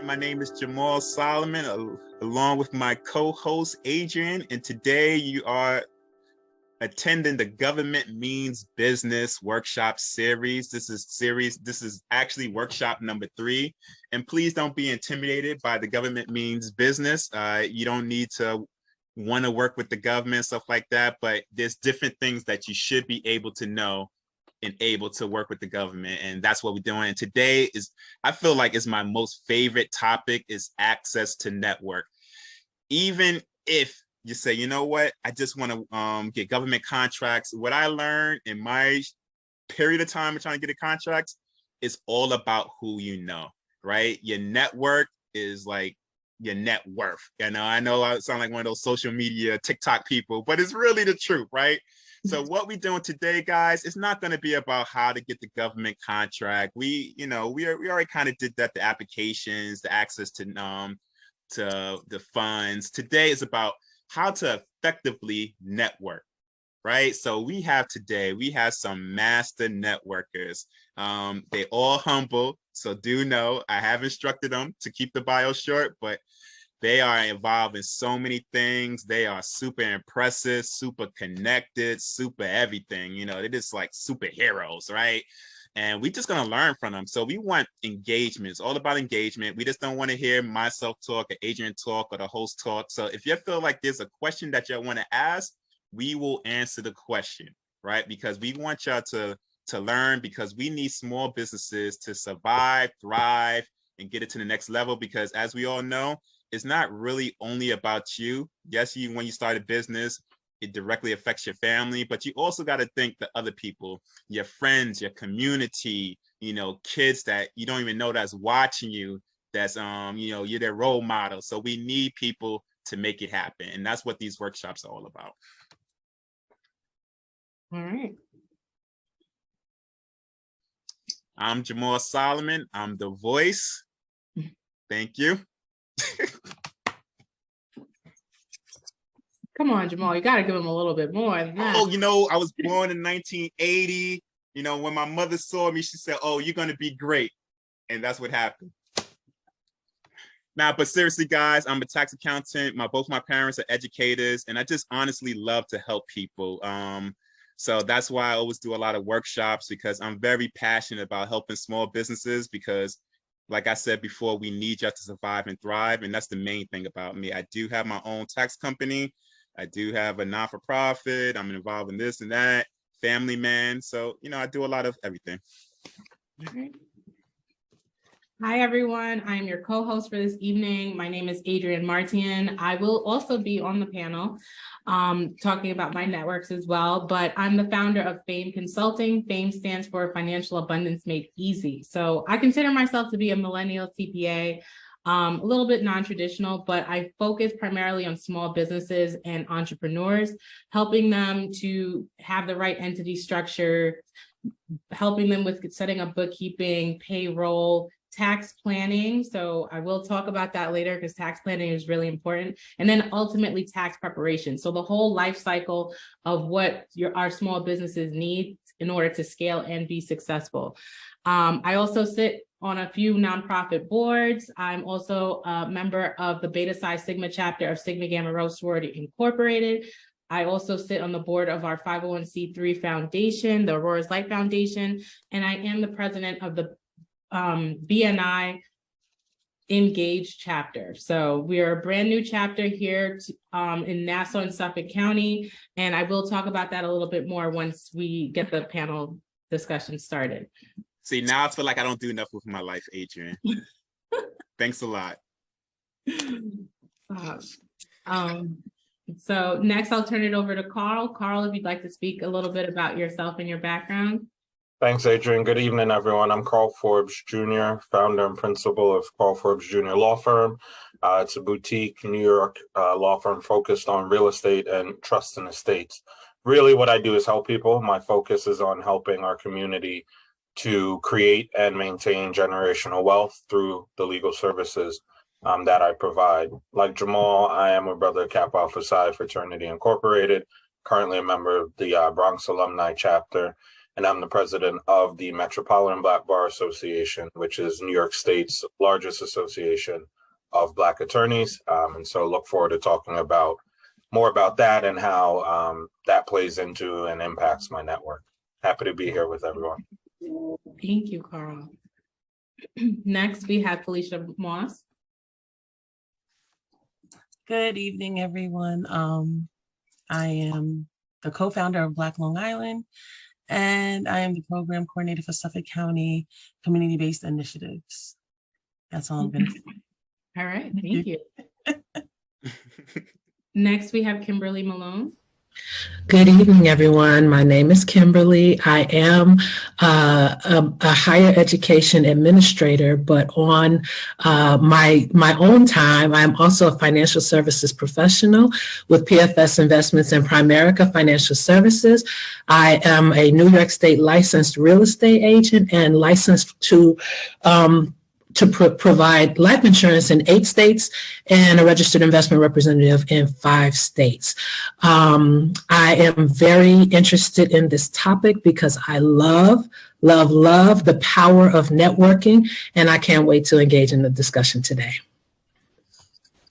My name is Jamaal Solomon, along with my co-host Adrienne, and today you are attending the Government Means Business Workshop series. This is actually workshop number 3. And please don't be intimidated by the Government Means Business. You don't need to want to work with the government, stuff like that, but there's different things that you should be able to know and able to work with the government. And that's what we're doing. And today I feel like is my most favorite topic is access to network. Even if you say, you know what, I just want to get government contracts. What I learned in my period of time of trying to get a contract is all about who you know, right? Your network is like your net worth. You know, I know I sound like one of those social media TikTok people, but it's really the truth, right? So what we're doing today, guys, it's not going to be about how to get the government contract. We already kind of did that, the applications, the access to the funds. Today is about how to effectively network, right? So we have some master networkers. They all humble, so do know I have instructed them to keep the bio short, but they are involved in so many things. They are super impressive, super connected, super everything. You know, they're just like superheroes, right? And we're just going to learn from them. So we want engagement. It's all about engagement. We just don't want to hear myself talk or Adrienne talk or the host talk. So if you feel like there's a question that you want to ask, we will answer the question, right? Because we want y'all to learn, because we need small businesses to survive, thrive, and get it to the next level. Because as we all know, it's not really only about you. Yes, when you start a business, it directly affects your family, but you also got to think the other people, your friends, your community, you know, kids that you don't even know that's watching you, that's, you know, you're their role model. So we need people to make it happen. And that's what these workshops are all about. All right. I'm Jamaal Solomon. I'm the voice. Thank you. Come on, Jamaal, you got to give him a little bit more than that. Oh, you know, I was born in 1980. You know, when my mother saw me, she said, oh, you're going to be great. And that's what happened. Now, but seriously, guys, I'm a tax accountant. Both my parents are educators, and I just honestly love to help people. So that's why I always do a lot of workshops, because I'm very passionate about helping small businesses, because like I said before, we need you to survive and thrive. And that's the main thing about me. I do have my own tax company. I do have a non-for-profit. I'm involved in this and that, family man. So, you know, I do a lot of everything. Okay. Hi, everyone. I'm your co-host for this evening. My name is Adrienne Martian. I will also be on the panel talking about my networks as well, but I'm the founder of FAME Consulting. FAME stands for Financial Abundance Made Easy. So I consider myself to be a millennial CPA, a little bit non-traditional, but I focus primarily on small businesses and entrepreneurs, helping them to have the right entity structure, helping them with setting up bookkeeping, payroll, tax planning. So I will talk about that later, because tax planning is really important. And then ultimately tax preparation. So the whole life cycle of what our small businesses need in order to scale and be successful. I also sit on a few nonprofit boards. I'm also a member of the Beta Psi Sigma chapter of Sigma Gamma Rho Sorority Incorporated. I also sit on the board of our 501c3 foundation, the Aurora's Light Foundation, and I am the president of the BNI Engage chapter. So we are a brand new chapter here in Nassau and Suffolk County, and I will talk about that a little bit more once we get the panel discussion started. See, now I feel like I don't do enough with my life, Adrienne. Thanks a lot. So next I'll turn it over to Carl. Carl, if you'd like to speak a little bit about yourself and your background. Thanks, Adrienne. Good evening, everyone. I'm Carl Forbes Jr., founder and principal of Carl Forbes Jr. Law Firm. It's a boutique New York law firm focused on real estate and trust and estates. Really, what I do is help people. My focus is on helping our community to create and maintain generational wealth through the legal services that I provide. Like Jamaal, I am a brother of Kappa Alpha Psi Fraternity Incorporated, currently a member of the Bronx Alumni Chapter. and I'm the president of the Metropolitan Black Bar Association, which is New York State's largest association of Black attorneys. And so look forward to talking more about that and how that plays into and impacts my network. Happy to be here with everyone. Thank you, Carl. Next, we have Felicia Moss. Good evening, everyone. I am the co-founder of Black Long Island, and I am the program coordinator for Suffolk County Community-Based Initiatives. That's all I'm going to say. All right, thank you. Next, we have Kimberly Malone. Good evening, everyone. My name is Kimberly. I am a higher education administrator, but on my own time, I'm also a financial services professional with PFS Investments and Primerica Financial Services. I am a New York State licensed real estate agent and licensed to provide life insurance in 8 states and a registered investment representative in 5 states. I am very interested in this topic because I love the power of networking, and I can't wait to engage in the discussion today.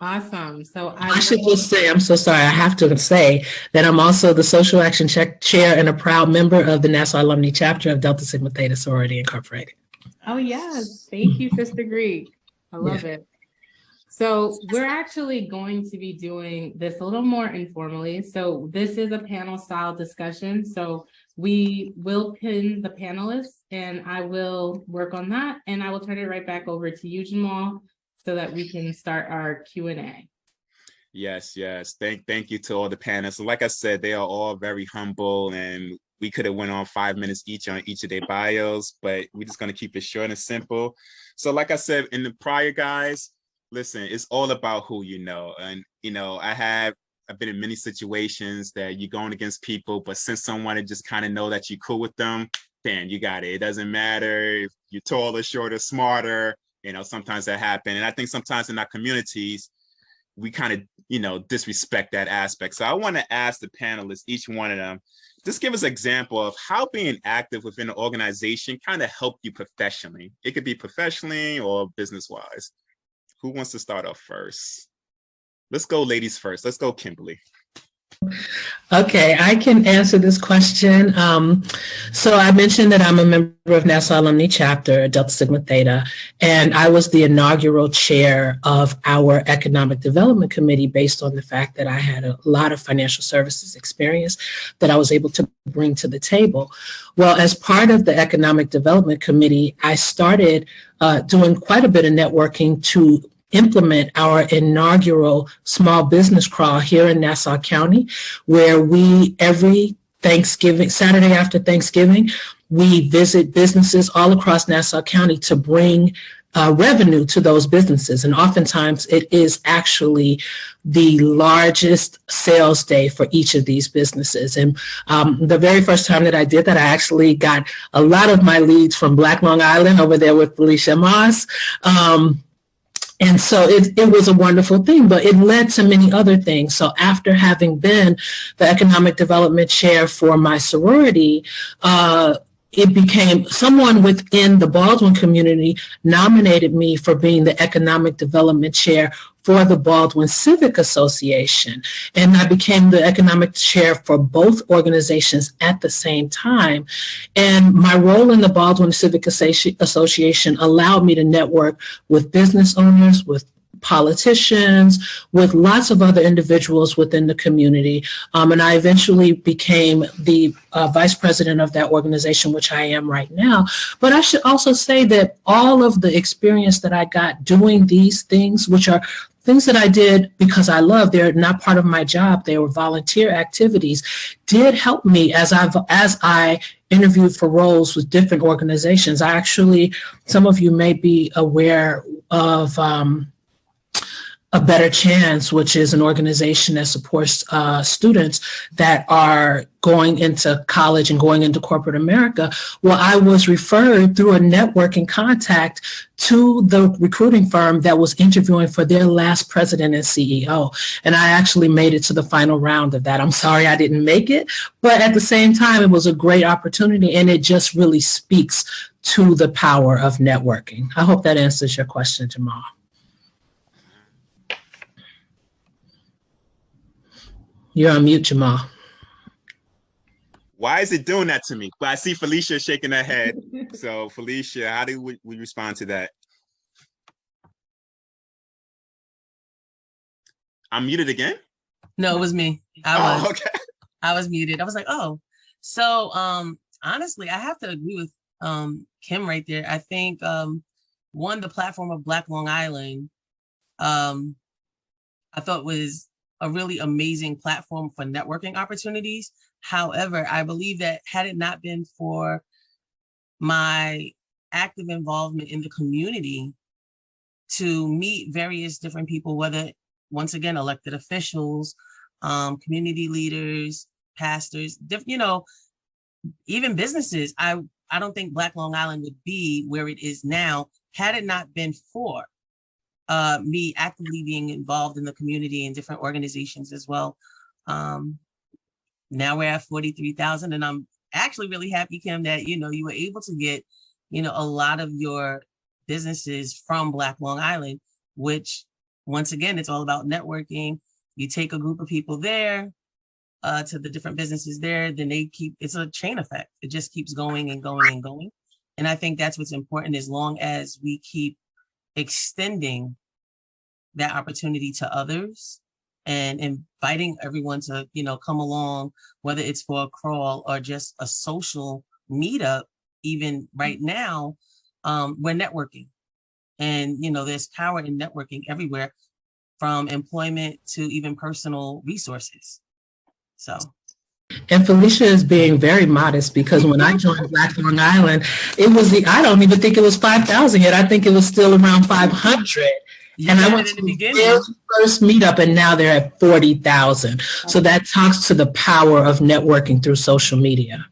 Awesome. So I should just say, I'm so sorry, I have to say that I'm also the Social Action Chair and a proud member of the Nassau Alumni Chapter of Delta Sigma Theta Sorority Incorporated. Oh, yes. Thank you, Sister Greek. I love it. So we're actually going to be doing this a little more informally. So this is a panel style discussion. So we will pin the panelists and I will work on that. And I will turn it right back over to you, Jamaal, so that we can start our Q&A. Yes. Thank you to all the panelists. Like I said, they are all very humble, and we could have went on 5 minutes each on each of their bios, but we're just going to keep it short and simple. So like I said in the prior, guys, listen, it's all about who you know. And, I've been in many situations that you're going against people, but since someone just kind of know that you're cool with them, then you got it. It doesn't matter if you're taller, shorter, smarter, sometimes that happens. And I think sometimes in our communities, we kind of, disrespect that aspect. So I want to ask the panelists, each one of them, just give us an example of how being active within an organization kind of helped you professionally. It could be professionally or business-wise. Who wants to start off first? Let's go ladies first. Let's go Kimberly. Okay, I can answer this question. So I mentioned that I'm a member of Nassau Alumni Chapter, Delta Sigma Theta, and I was the inaugural chair of our Economic Development Committee based on the fact that I had a lot of financial services experience that I was able to bring to the table. Well, as part of the Economic Development Committee, I started doing quite a bit of networking to implement our inaugural small business crawl here in Nassau County, where we every Saturday after Thanksgiving, we visit businesses all across Nassau County to bring revenue to those businesses. And oftentimes it is actually the largest sales day for each of these businesses. And the very first time that I did that, I actually got a lot of my leads from Black Long Island over there with Felicia Moss. And so it was a wonderful thing, but it led to many other things. So after having been the economic development chair for my sorority, it became someone within the Baldwin community nominated me for being the economic development chair for the Baldwin Civic Association. And I became the economic chair for both organizations at the same time. And my role in the Baldwin Civic Association allowed me to network with business owners, with politicians, with lots of other individuals within the community. And I eventually became the vice president of that organization, which I am right now. But I should also say that all of the experience that I got doing these things, which are things that I did because I love, they're not part of my job, they were volunteer activities, did help me as I interviewed for roles with different organizations. I actually, some of you may be aware of A Better Chance, which is an organization that supports students that are going into college and going into corporate America. Well, I was referred through a networking contact to the recruiting firm that was interviewing for their last president and CEO. And I actually made it to the final round of that. I'm sorry I didn't make it, but at the same time, it was a great opportunity, and it just really speaks to the power of networking. I hope that answers your question, Jamaal. You're on mute, Jamaal. Why is it doing that to me? But I see Felicia shaking her head. So Felicia, how do we respond to that? I'm muted again? No, it was me. I was. Okay. I was muted. I was like, oh. So honestly, I have to agree with Kim right there. I think one, the platform of Black Long Island, I thought was a really amazing platform for networking opportunities. However, I believe that had it not been for my active involvement in the community to meet various different people, whether, once again, elected officials, community leaders, pastors, even businesses, I don't think Black Long Island would be where it is now had it not been for me actively being involved in the community and different organizations as well. Now we're at 43,000, and I'm actually really happy, Kim, that, you were able to get, a lot of your businesses from Black Long Island, which, once again, it's all about networking. You take a group of people there to the different businesses there, then it's a chain effect. It just keeps going and going and going. And I think that's what's important, as long as we keep extending that opportunity to others and inviting everyone to, come along, whether it's for a crawl or just a social meetup. Even right now, we're networking, and, there's power in networking everywhere, from employment to even personal resources. So. And Felicia is being very modest, because when I joined Black Long Island, I don't even think it was 5,000 yet. I think it was still around 500. And I went to the first meetup, and now they're at 40,000. So that talks to the power of networking through social media.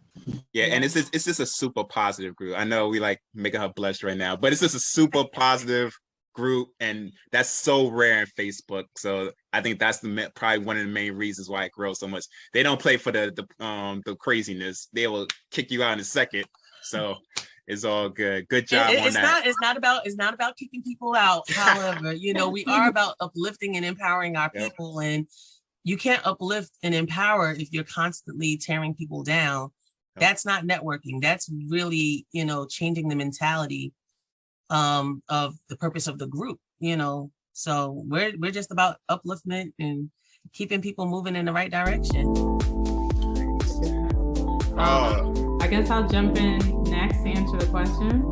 Yeah, and it's just a super positive group. I know we like making her blush right now, but it's just a super positive group, and that's so rare in Facebook. So I think that's probably one of the main reasons why it grows so much. They don't play for the craziness. They will kick you out in a second. So it's all good. Good job on that. It's not about kicking people out. However, we are about uplifting and empowering our people, and you can't uplift and empower if you're constantly tearing people down. That's not networking. That's really, changing the mentality of the purpose of the group, So we're just about upliftment and keeping people moving in the right direction. I guess I'll jump in next to answer the question.